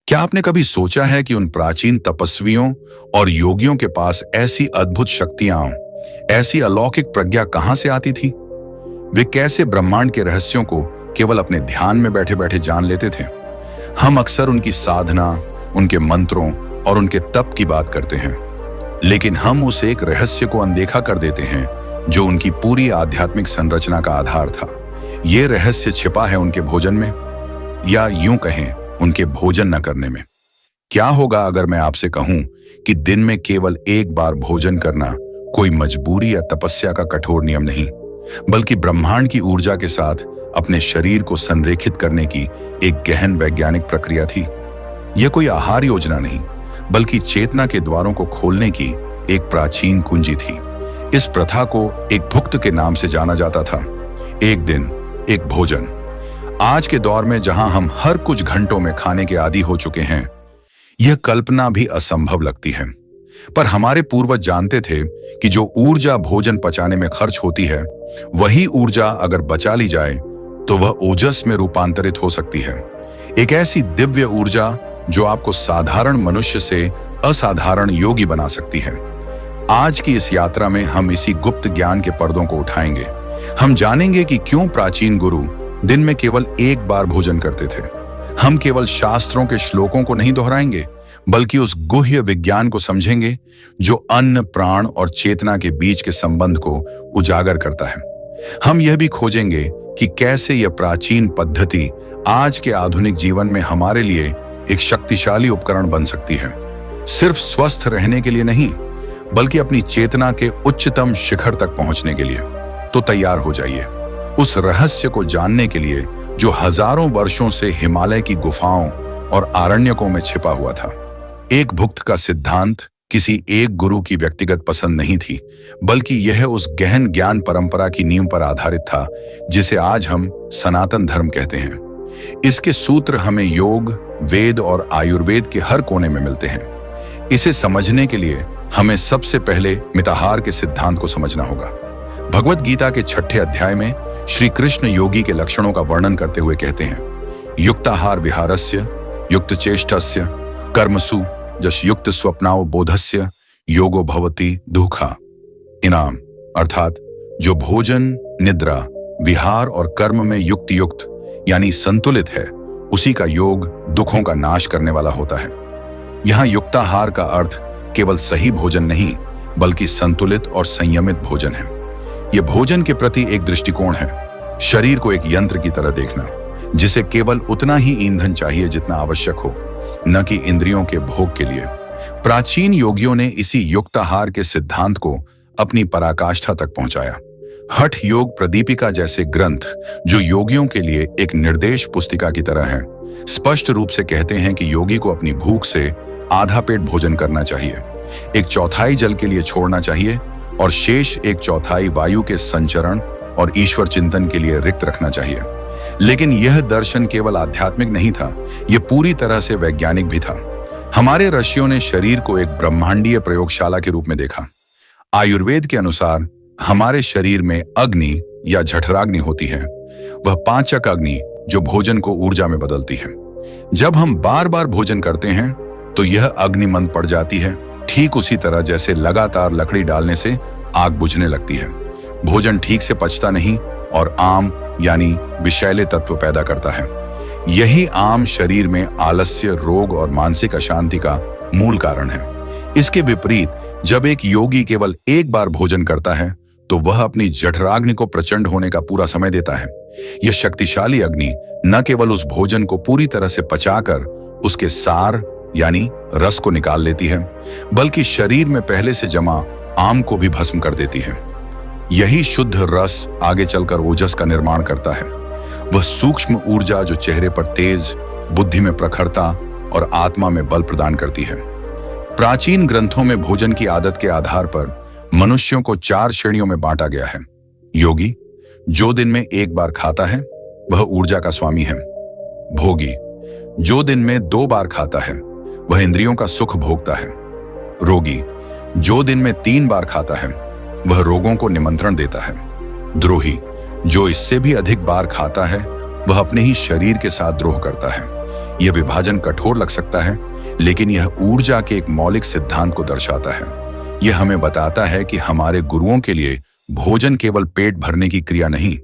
क्या आपने कभी सोचा है कि उन प्राचीन तपस्वियों और योगियों के पास ऐसी अद्भुत शक्तियां, ऐसी अलौकिक प्रज्ञा कहां से आती थी? वे कैसे ब्रह्मांड के रहस्यों को केवल अपने ध्यान में बैठे बैठे जान लेते थे? हम अक्सर उनकी साधना, उनके मंत्रों और उनके तप की बात करते हैं, लेकिन हम उस एक रहस्य को अनदेखा कर देते हैं जो उनकी पूरी आध्यात्मिक संरचना का आधार था। ये रहस्य छिपा है उनके भोजन में, या यूं कहें उनके भोजन न करने में। क्या होगा अगर मैं आपसे कहूं कि दिन में केवल एक बार भोजन करना कोई मजबूरी या तपस्या का कठोर नियम नहीं, बल्कि ब्रह्मांड की ऊर्जा के साथ अपने शरीर को संरेखित करने की एक गहन वैज्ञानिक प्रक्रिया थी। यह कोई आहार योजना नहीं, बल्कि चेतना के द्वारों को खोलने की एक प्राचीन कुंजी थी। इस प्रथा को एक भुक्त के नाम से जाना जाता था। एक दिन एक भोजन। आज के दौर में जहां हम हर कुछ घंटों में खाने के आदी हो चुके हैं, यह कल्पना भी असंभव लगती है। पर हमारे पूर्वज जानते थे कि जो ऊर्जा भोजन पचाने में खर्च होती है, वही ऊर्जा अगर बचा ली जाए तो वह ओजस में रूपांतरित हो सकती है। एक ऐसी दिव्य ऊर्जा जो आपको साधारण मनुष्य से असाधारण योगी बना सकती है। आज की इस यात्रा में हम इसी गुप्त ज्ञान के पर्दों को उठाएंगे। हम जानेंगे कि क्यों प्राचीन गुरु दिन में केवल एक बार भोजन करते थे। हम केवल शास्त्रों के श्लोकों को नहीं दोहराएंगे, बल्कि उस गुह्य विज्ञान को समझेंगे जो अन्न, प्राण और चेतना के बीच के संबंध को उजागर करता है। हम यह भी खोजेंगे कि कैसे यह प्राचीन पद्धति आज के आधुनिक जीवन में हमारे लिए एक शक्तिशाली उपकरण बन सकती है। सिर्फ स्वस्थ रहने के लिए नहीं, बल्कि अपनी चेतना के उच्चतम शिखर तक पहुंचने के लिए। तो तैयार हो जाइए उस रहस्य को जानने के लिए जो हजारों वर्षों से हिमालय की गुफाओं और आरण्यकों में छिपा हुआ था। एक भुक्त का सिद्धांत किसी एक गुरु की व्यक्तिगत पसंद नहीं थी, बल्कि यह उस गहन ज्ञान परंपरा की नींव पर आधारित था जिसे आज हम सनातन धर्म कहते हैं। इसके सूत्र हमें योग, वेद और आयुर्वेद के हर कोने में मिलते हैं। इसे समझने के लिए हमें सबसे पहले मिताहार के सिद्धांत को समझना होगा। भगवत गीता के 6ठे अध्याय में श्री कृष्ण योगी के लक्षणों का वर्णन करते हुए कहते हैं, युक्ताहार विहारस्य युक्त चेष्टस्य कर्मसु जश युक्त स्वप्नाव बोधस्य योगो भवति दुखा। इनाम अर्थात जो भोजन, निद्रा, विहार और कर्म में युक्त यानी संतुलित है, उसी का योग दुखों का नाश करने वाला होता है। यहाँ युक्ताहार का अर्थ केवल सही भोजन नहीं, बल्कि संतुलित और संयमित भोजन है। यह भोजन के प्रति एक दृष्टिकोण है, शरीर को एक यंत्र की तरह देखना, जिसे केवल उतना ही ईंधन चाहिए जितना आवश्यक हो, न कि इंद्रियों के भोग के लिए। प्राचीन योगियों ने इसी युक्ताहार के सिद्धांत को अपनी पराकाष्ठा तक पहुंचाया। हठ योग प्रदीपिका जैसे ग्रंथ, जो योगियों के लिए एक निर्देश पुस्तिका की तरह है, स्पष्ट रूप से कहते हैं कि योगी को अपनी भूख से आधा पेट भोजन करना चाहिए, 1/4 जल के लिए छोड़ना चाहिए और शेष 1/4 वायु के संचरण और ईश्वर चिंतन के लिए रिक्त रखना चाहिए। लेकिन यह दर्शन केवल आध्यात्मिक नहीं था, यह पूरी तरह से वैज्ञानिक भी था। हमारे ऋषियों ने शरीर को एक ब्रह्मांडीय प्रयोगशाला के रूप में देखा। आयुर्वेद के अनुसार हमारे शरीर में अग्नि या जठराग्नि होती है, वह पाचक अग्नि जो भोजन को ऊर्जा में बदलती है। जब हम बार बार भोजन करते हैं तो यह अग्नि मंद पड़ जाती है, ठीक उसी तरह जैसे लगातार लकड़ी डालने से आग बुझने लगती है। भोजन ठीक से पचता नहीं और आम यानी विषैले तत्व पैदा करता है। यही आम शरीर में आलस्य, रोग और मानसिक अशांति का मूल कारण है। इसके विपरीत जब एक योगी केवल एक बार भोजन करता है तो वह अपनी जठराग्नि को प्रचंड होने का पूरा समय देता है। यह शक्तिशाली अग्नि न केवल उस भोजन को पूरी तरह से पचाकर उसके सार यानी रस को निकाल लेती है, बल्कि शरीर में पहले से जमा आम को भी भस्म कर देती है। यही शुद्ध रस आगे चलकर ओजस का निर्माण करता है, वह सूक्ष्म ऊर्जा जो चेहरे पर तेज, बुद्धि में प्रखरता और आत्मा में बल प्रदान करती है। प्राचीन ग्रंथों में भोजन की आदत के आधार पर मनुष्यों को 4 श्रेणियों में बांटा गया है। योगी, जो दिन में एक बार खाता है वह ऊर्जा का स्वामी है। भोगी, जो दिन में 2 बार खाता है वह इंद्रियों का सुख भोगता है। रोगी, जो दिन में 3 बार खाता है वह रोगों को निमंत्रण देता है। द्रोही, जो इससे भी अधिक बार खाता है वह अपने ही शरीर के साथ द्रोह करता है। यह विभाजन कठोर लग सकता है, लेकिन यह ऊर्जा के एक मौलिक सिद्धांत को दर्शाता है। यह हमें बताता है कि हमारे गुरुओं के लिए भोजन केवल पेट भरने की क्रिया नहीं,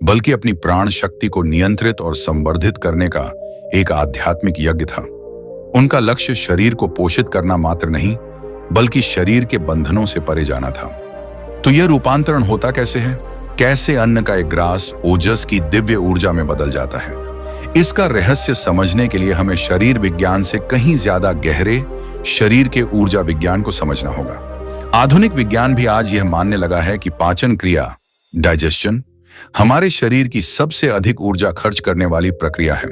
बल्कि अपनी प्राण शक्ति को नियंत्रित और संवर्धित करने का एक आध्यात्मिक यज्ञ था। उनका लक्ष्य शरीर को पोषित करना मात्र नहीं, बल्कि शरीर के बंधनों से परे जाना था। तो यह रूपांतरण होता कैसे है? कैसे अन्न का एक ग्रास ओजस की दिव्य ऊर्जा में बदल जाता है? इसका रहस्य समझने के लिए हमें शरीर विज्ञान से कहीं ज्यादा गहरे शरीर के ऊर्जा विज्ञान को समझना होगा। आधुनिक विज्ञान भी आज यह मानने लगा है कि पाचन क्रिया, डाइजेशन, हमारे शरीर की सबसे अधिक ऊर्जा खर्च करने वाली प्रक्रिया है।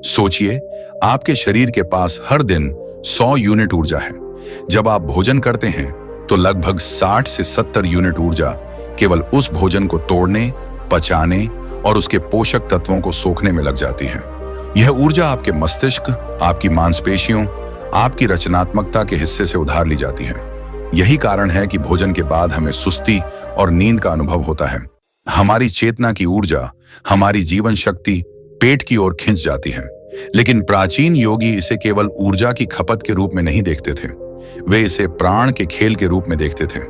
सोचिए, आपके शरीर के पास हर दिन 100 यूनिट ऊर्जा है। जब आप भोजन करते हैं तो लगभग 60 से 70 यूनिट ऊर्जा केवल उस भोजन को तोड़ने, पचाने और उसके पोषक तत्वों को सोखने में लग जाती है। यह ऊर्जा आपके मस्तिष्क, आपकी मांसपेशियों, आपकी रचनात्मकता के हिस्से से उधार ली जाती है। यही कारण है कि भोजन के बाद हमें सुस्ती और नींद का अनुभव होता है। हमारी चेतना की ऊर्जा, हमारी जीवन शक्ति पेट की ओर खिंच जाती है। लेकिन प्राचीन योगी इसे केवल ऊर्जा की खपत के रूप में नहीं देखते थे, वे इसे प्राण के खेल के रूप में देखते थे।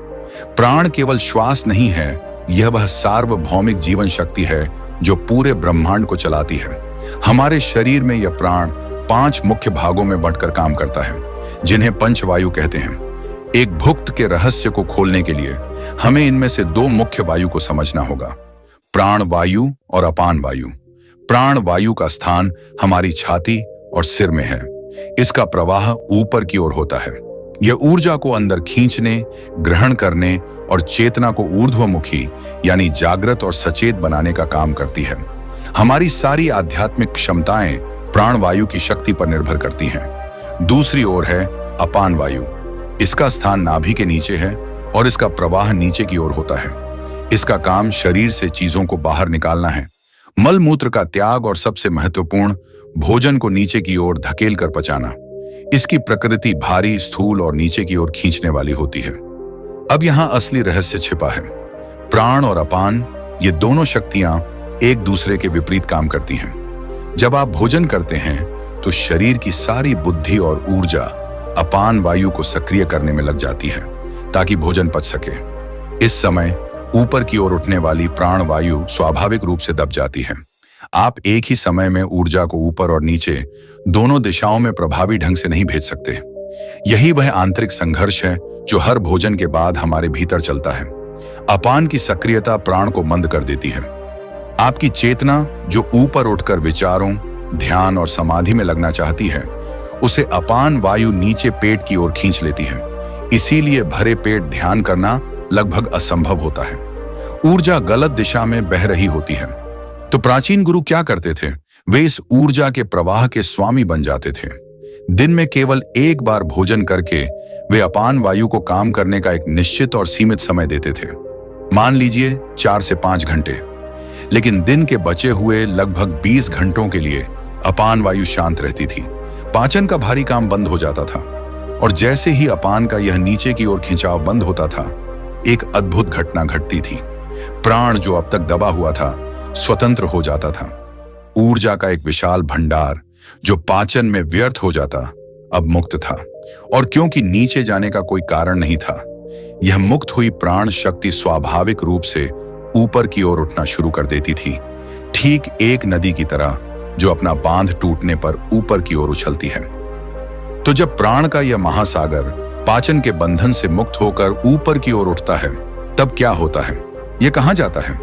प्राण केवल श्वास नहीं है, यह वह सार्वभौमिक जीवन शक्ति है जो पूरे ब्रह्मांड को चलाती है। हमारे शरीर में यह प्राण 5 मुख्य भागों में बांटकर काम करता है, जिन्हें पंचवायु कहते हैं। एक भुक्त के रहस्य को खोलने के लिए हमें इनमें से 2 मुख्य वायु को समझना होगा, प्राण वायु और अपान वायु। प्राण वायु का स्थान हमारी छाती और सिर में है। इसका प्रवाह ऊपर की ओर होता है। यह ऊर्जा को अंदर खींचने, ग्रहण करने और चेतना को ऊर्ध्वमुखी यानी जागृत और सचेत बनाने का काम करती है। हमारी सारी आध्यात्मिक क्षमताएं प्राण वायु की शक्ति पर निर्भर करती हैं। दूसरी ओर है अपान वायु। इसका स्थान नाभि के नीचे है और इसका प्रवाह नीचे की ओर होता है। इसका काम शरीर से चीजों को बाहर निकालना है, मल मूत्र का त्याग और सबसे महत्वपूर्ण, भोजन को नीचे की ओर धकेल कर पचाना। इसकी प्रकृति भारी, स्थूल और नीचे की ओर खींचने वाली होती है। अब यहां असली रहस्य छिपा है। प्राण और अपान, ये दोनों शक्तियां एक दूसरे के विपरीत काम करती हैं। जब आप भोजन करते हैं तो शरीर की सारी बुद्धि और ऊर्जा अपान वायु को सक्रिय करने में लग जाती है ताकि भोजन पच सके। इस समय ऊपर की ओर उठने वाली प्राण वायु स्वाभाविक रूप से दब जाती है। आप एक ही समय में ऊर्जा को ऊपर और नीचे दोनों दिशाओं में प्रभावी ढंग से नहीं भेज सकते। यही वह आंतरिक संघर्ष है जो हर भोजन के बाद हमारे भीतर चलता है। अपान की सक्रियता प्राण को मंद कर देती है। आपकी चेतना जो ऊपर उठकर विचारों, ध्यान और समाधि में लगना चाहती है, उसे अपान वायु नीचे पेट की ओर खींच लेती है। इसीलिए भरे पेट ध्यान करना लगभग असंभव होता है। ऊर्जा गलत दिशा में बह रही होती है। तो प्राचीन गुरु क्या करते थे? वे इस ऊर्जा के प्रवाह के स्वामी बन जाते थे। दिन में केवल एक बार भोजन करके वे अपान वायु को काम करने का एक निश्चित और सीमित समय देते थे, मान लीजिए 4 से 5 घंटे। लेकिन दिन के बचे हुए लगभग 20 घंटों के लिए अपान वायु शांत रहती थी। पाचन का भारी काम बंद हो जाता था और जैसे ही अपान का यह नीचे की ओर खिंचाव बंद होता था, एक अद्भुत घटना घटती थी। प्राण जो अब तक दबा हुआ था स्वतंत्र हो जाता था। ऊर्जा का एक विशाल भंडार जो पाचन में व्यर्थ हो जाता अब मुक्त था, और क्योंकि नीचे जाने का कोई कारण नहीं था, यह मुक्त हुई प्राण शक्ति स्वाभाविक रूप से ऊपर की ओर उठना शुरू कर देती थी, ठीक एक नदी की तरह जो अपना बांध टूटने पर ऊपर की ओर उछलती है। तो जब प्राण का यह महासागर पाचन के बंधन से मुक्त होकर ऊपर की ओर उठता है, तब क्या होता है? यह कहां जाता है?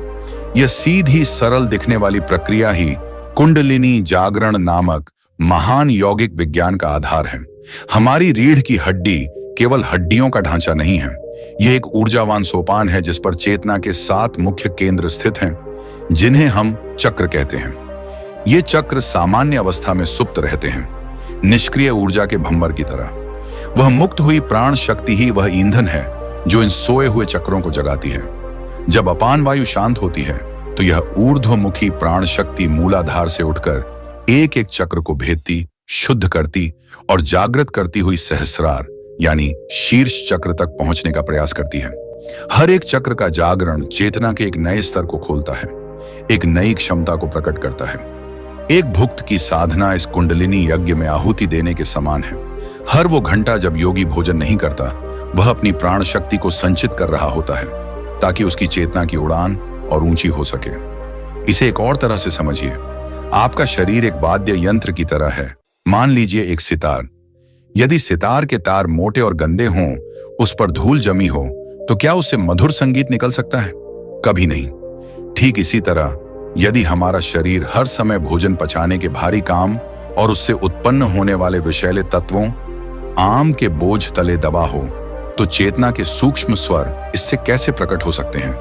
यह सीधी सरल दिखने वाली प्रक्रिया ही कुंडलिनी जागरण नामक महान यौगिक विज्ञान का आधार है। हमारी रीढ़ की हड्डी केवल हड्डियों का ढांचा नहीं है, यह एक ऊर्जावान सोपान है जिस पर चेतना के 7 मुख्य केंद्र स्थित हैं, जिन्हें हम चक्र कहते हैं। ये चक्र सामान्य अवस्था में सुप्त रहते हैं, निष्क्रिय ऊर्जा के भंवर की तरह। वह मुक्त हुई प्राण शक्ति ही वह ईंधन है जो इन सोए हुए चक्रों को जगाती है। जब अपान वायु शांत होती है तो यह ऊर्ध्वमुखी प्राण शक्ति मूलाधार से उठकर एक एक चक्र को भेदती, शुद्ध करती और जागृत करती हुई सहस्रार यानी शीर्ष चक्र तक पहुंचने का प्रयास करती है। हर एक चक्र का जागरण चेतना के एक नए स्तर को खोलता है, एक नई क्षमता को प्रकट करता है। एक भुक्त की साधना इस कुंडलिनी यज्ञ में आहुति देने के समान है। हर वो घंटा जब योगी भोजन नहीं करता, वह अपनी प्राण शक्ति को संचित कर रहा होता है ताकि उसकी चेतना की उड़ान और ऊंची हो सके। इसे एक और तरह से समझिए, आपका शरीर एक वाद्य यंत्र की तरह है। मान लीजिए एक सितार। यदि सितार के तार मोटे और गंदे हों, उस पर धूल जमी हो, तो क्या उससे मधुर संगीत निकल सकता है? कभी नहीं। ठीक इसी तरह यदि हमारा शरीर हर समय भोजन पचाने के भारी काम और उससे उत्पन्न होने वाले विषैले तत्वों, आम के बोझ तले दबा हो, तो चेतना के सूक्ष्म स्वर इससे कैसे प्रकट हो सकते हैं?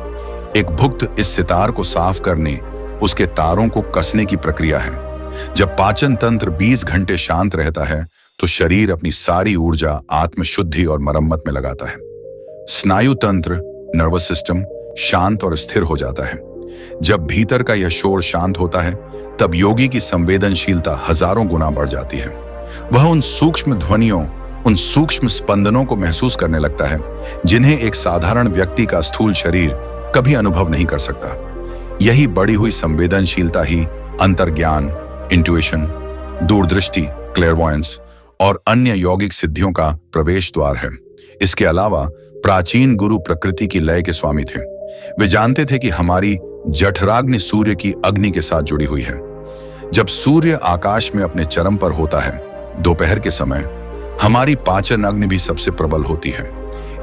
एक भुक्त इस सितार को साफ करने, उसके तारों को कसने की प्रक्रिया है। जब पाचन तंत्र 20 घंटे शांत रहता है, तो शरीर अपनी सारी ऊर्जा आत्मशुद्धि और मरम्मत में लगाता है। स्नायु तंत्र, नर्वस सिस्टम शांत और स्थिर हो जाता है। जब भीतर का यह शोर शांत होता है, तब योगी की संवेदनशीलता हजारों गुना बढ़ जाती है। वह उन सूक्ष्म ध्वनियों, उन सूक्ष्म स्पंदनों को महसूस करने लगता है जिन्हें एक साधारण व्यक्ति का स्थूल शरीर कभी अनुभव नहीं कर सकता। यही बढ़ी हुई संवेदनशीलता ही अंतर्ज्ञान, इंट्यूशन, दूरदृष्टि, क्लेयरवॉयंस और अन्य यौगिक सिद्धियों का प्रवेश द्वार है। इसके अलावा प्राचीन गुरु प्रकृति की लय के स्वामी थे। वे जानते थे कि हमारी जठराग्नि सूर्य की अग्नि के साथ जुड़ी हुई है। जब सूर्य आकाश में अपने चरम पर होता है, दोपहर के समय, हमारी पाचन अग्नि भी सबसे प्रबल होती है।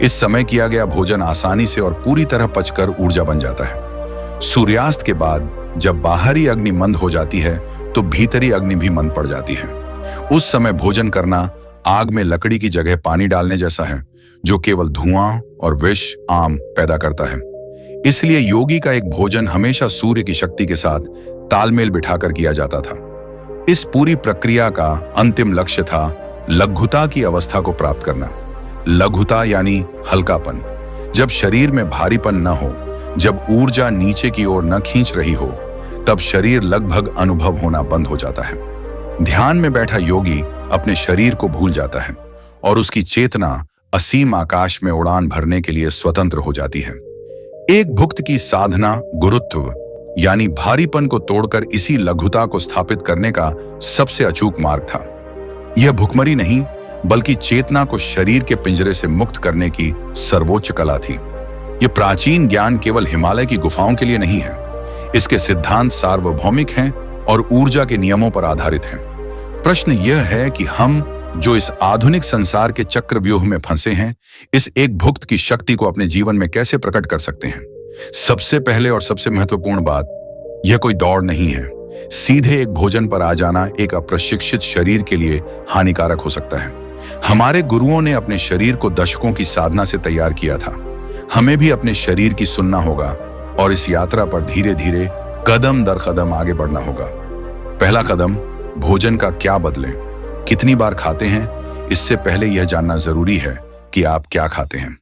इस समय किया गया भोजन आसानी से और पूरी तरह पचकर ऊर्जा बन जाता है। सूर्यास्त के बाद जब बाहरी अग्नि मंद हो जाती है, तो भीतरी अग्नि भी मंद पड़ जाती है। उस समय भोजन करना आग में लकड़ी की जगह पानी डालने जैसा है, जो केवल धुआं और विष आम पैदा करता है। इसलिए योगी का एक भोजन हमेशा सूर्य की शक्ति के साथ तालमेल बिठाकर किया जाता था। इस पूरी प्रक्रिया का अंतिम लक्ष्य था लघुता की अवस्था को प्राप्त करना। लघुता यानी हल्कापन। जब शरीर में भारीपन न हो, जब ऊर्जा नीचे की ओर न खींच रही हो, तब शरीर लगभग अनुभव होना बंद हो जाता है। ध्यान में बैठा योगी अपने शरीर को भूल जाता है और उसकी चेतना असीम आकाश में उड़ान भरने के लिए स्वतंत्र हो जाती है। एक भुक्त की साधना गुरुत्व यानी भारीपन को तोड़कर इसी लघुता को स्थापित करने का सबसे अचूक मार्ग था। यह भुखमरी नहीं, बल्कि चेतना को शरीर के पिंजरे से मुक्त करने की सर्वोच्च कला थी। यह प्राचीन ज्ञान केवल हिमालय की गुफाओं के लिए नहीं है। इसके सिद्धांत सार्वभौमिक हैं और ऊर्जा के नियमों पर आधारित हैं। प्रश्न यह है कि हम जो इस आधुनिक संसार के चक्रव्यूह में फंसे हैं, इस एक भुक्त की शक्ति को अपने जीवन में कैसे प्रकट कर सकते हैं? सबसे पहले और सबसे महत्वपूर्ण बात, यह कोई दौड़ नहीं है। सीधे एक भोजन पर आ जाना एक अप्रशिक्षित शरीर के लिए हानिकारक हो सकता है। हमारे गुरुओं ने अपने शरीर को दशकों की साधना से तैयार किया था। हमें भी अपने शरीर की सुनना होगा और इस यात्रा पर धीरे धीरे कदम दर कदम आगे बढ़ना होगा। पहला कदम, भोजन का क्या बदलें, कितनी बार खाते हैं। इससे पहले यह जानना जरूरी है कि आप क्या खाते हैं।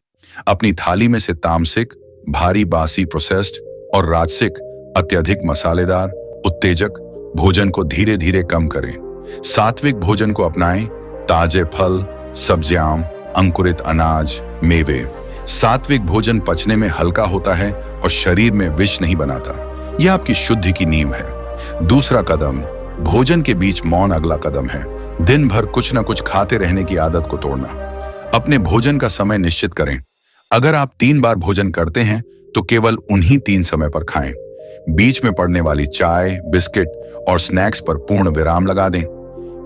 अपनी थाली में से तामसिक, भारी बासी प्रोसेस्ड और राजसिक अत्यधिक मसालेदार, उत्तेजक भोजन को धीरे धीरे कम करें। सात्विक भोजन को अपनाएं। ताजे फल, सब्जियां, अंकुरित अनाज, मेवे। सात्विक भोजन पचने में हल्का होता है और शरीर में विष नहीं बनाता। यह आपकी शुद्धि की नींव है। दूसरा कदम, भोजन के बीच मौन अगला कदम है। दिन भर कुछ न कुछ खाते रहने की आदत को तोड़ना। अपने भोजन का समय निश्चित करें। अगर आप 3 बार भोजन करते हैं, तो केवल उन्हीं 3 समय पर खाएं। बीच में पड़ने वाली चाय, बिस्किट और स्नैक्स पर पूर्ण विराम लगा दें।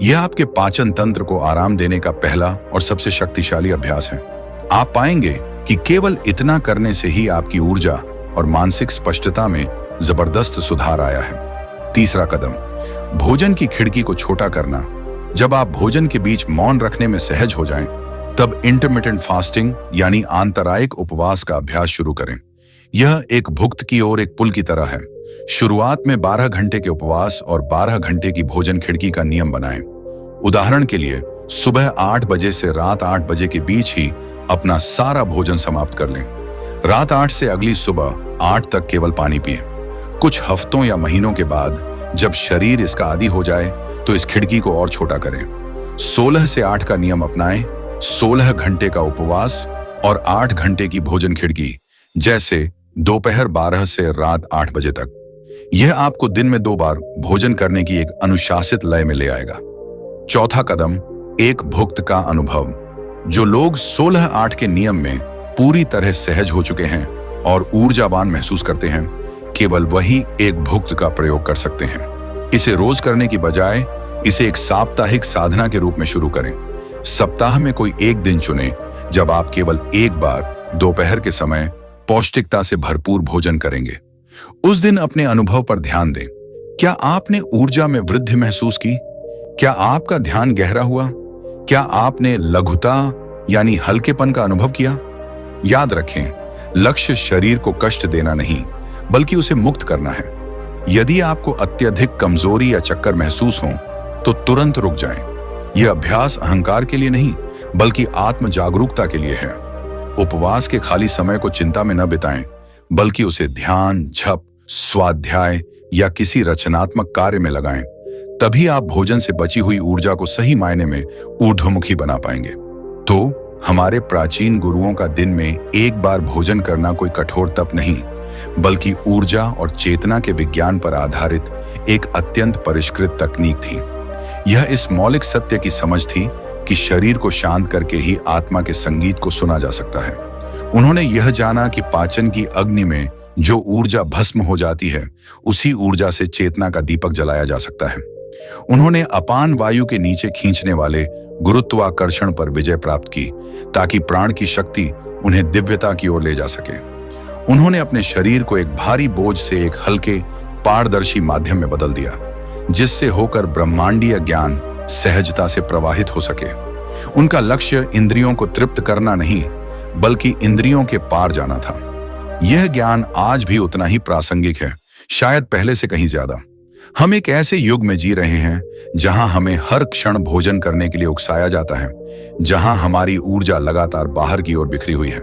यह आपके पाचन तंत्र को आराम देने का पहला और सबसे शक्तिशाली अभ्यास है। आप पाएंगे कि केवल इतना करने से ही आपकी ऊर्जा और मानसिक स्पष्टता में जबरदस्त सुधार आया है। तीसरा कदम, भोजन की खिड़की को छोटा करना। जब आप भोजन के बीच मौन रखने में सहज हो जाएं, तब इंटरमिटेंट फास्टिंग यानी आंतरायिक उपवास का अभ्यास शुरू करें। यह एक भुक्त की ओर एक पुल की तरह है। शुरुआत में 12 घंटे के उपवास और 12 घंटे की भोजन खिड़की का नियम बनाएं। उदाहरण के लिए, सुबह 8 बजे से रात 8 बजे के बीच ही अपना सारा भोजन समाप्त कर लें। रात 8 से अगली सुबह 8 तक केवल पानी पिएं। कुछ हफ्तों या महीनों के बाद जब शरीर इसका आदी हो जाए, तो इस खिड़की को और छोटा करें। 16 से 8 का नियम अपनाएं। 16 घंटे का उपवास और 8 घंटे की भोजन खिड़की, जैसे दोपहर 12 से रात 8 बजे तक। यह आपको दिन में 2 बार भोजन करने की एक अनुशासित लय में ले आएगा। चौथा कदम, एक भुक्त का अनुभव। जो लोग 16-8 के नियम में पूरी तरह सहज हो चुके हैं और ऊर्जावान महसूस करते हैं, केवल वही एक भुक्त का प्रयोग कर सकते हैं। इसे रोज करने की बजाय इसे एक साप्ताहिक साधना के रूप में शुरू करें। सप्ताह में कोई एक दिन चुनें जब आप केवल एक बार दोपहर के समय पौष्टिकता से भरपूर भोजन करेंगे। उस दिन अपने अनुभव पर ध्यान दें। क्या आपने ऊर्जा में वृद्धि महसूस की? क्या आपका ध्यान गहरा हुआ? क्या आपने लघुता यानी हल्केपन का अनुभव किया? याद रखें, लक्ष्य शरीर को कष्ट देना नहीं, बल्कि उसे मुक्त करना है। यदि आपको अत्यधिक कमजोरी या चक्कर महसूस हो तो तुरंत रुक जाएं। यह अभ्यास अहंकार के लिए नहीं, बल्कि आत्म जागरूकता के लिए है। उपवास के खाली समय को चिंता में न बिताएं, बल्कि उसे ध्यान, जप, स्वाध्याय या किसी रचनात्मक कार्य में लगाएं। तभी आप भोजन से बची हुई ऊर्जा को सही मायने में ऊर्ध्वमुखी बना पाएंगे। तो हमारे प्राचीन गुरुओं का दिन में एक बार भोजन करना कोई कठोर तप नहीं, बल्कि ऊर्जा और चेतना के विज्ञान पर आधारित एक अत्यंत परिष्कृत तकनीक थी। यह इस मौलिक सत्य की समझ थी कि शरीर को शांत करके ही आत्मा के संगीत को सुना जा सकता है। उन्होंने यह जाना कि पाचन की अग्नि में जो ऊर्जा भस्म हो जाती है, उसी ऊर्जा से चेतना का दीपक जलाया जा सकता है। उन्होंने अपान वायु के नीचे खींचने वाले गुरुत्वाकर्षण पर विजय प्राप्त की, ताकि प्राण की शक्ति उन्हें दिव्यता की ओर ले जा सके। उन्होंने अपने शरीर को एक भारी बोझ से एक हल्के पारदर्शी माध्यम में बदल दिया, जिससे होकर ब्रह्मांडीय ज्ञान सहजता से प्रवाहित हो सके। उनका लक्ष्य इंद्रियों को तृप्त करना नहीं, बल्कि इंद्रियों के पार जाना था। यह ज्ञान आज भी उतना ही प्रासंगिक है, शायद पहले से कहीं ज्यादा। हम एक ऐसे युग में जी रहे हैं जहां हमें हर क्षण भोजन करने के लिए उकसाया जाता है, जहां हमारी ऊर्जा लगातार बाहर की ओर बिखरी हुई है।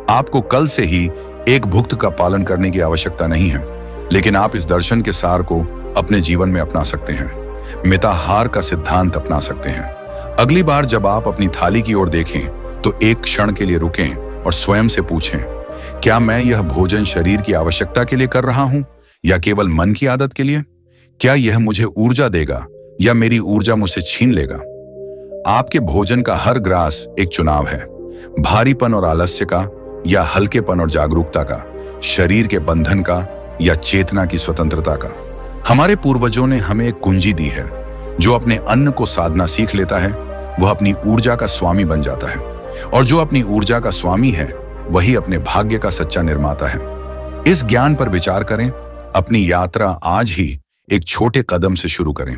आपको कल से ही एक भुक्त का पालन करने की आवश्यकता नहीं है, लेकिन आप इस दर्शन के सार को अपने जीवन में अपना सकते हैं। मिताहार का सिद्धांत अपना सकते हैं। अगली बार जब आप अपनी थाली की ओर देखें तो एक क्षण के लिए रुकें और स्वयं से पूछें, क्या मैं यह भोजन शरीर की आवश्यकता के लिए कर रहा हूं या केवल मन की आदत के लिए? क्या यह मुझे ऊर्जा देगा या मेरी ऊर्जा मुझसे छीन लेगा? आपके भोजन का हर ग्रास एक चुनाव है, भारीपन और आलस्य का या हल्केपन और जागरूकता का, शरीर के बंधन का या चेतना की स्वतंत्रता का। हमारे पूर्वजों ने हमें एक कुंजी दी है। जो अपने अन्न को साधना सीख लेता है, वह अपनी ऊर्जा का स्वामी बन जाता है, और जो अपनी ऊर्जा का स्वामी है, वही अपने भाग्य का सच्चा निर्माता है। इस ज्ञान पर विचार करें। अपनी यात्रा आज ही एक छोटे कदम से शुरू करें।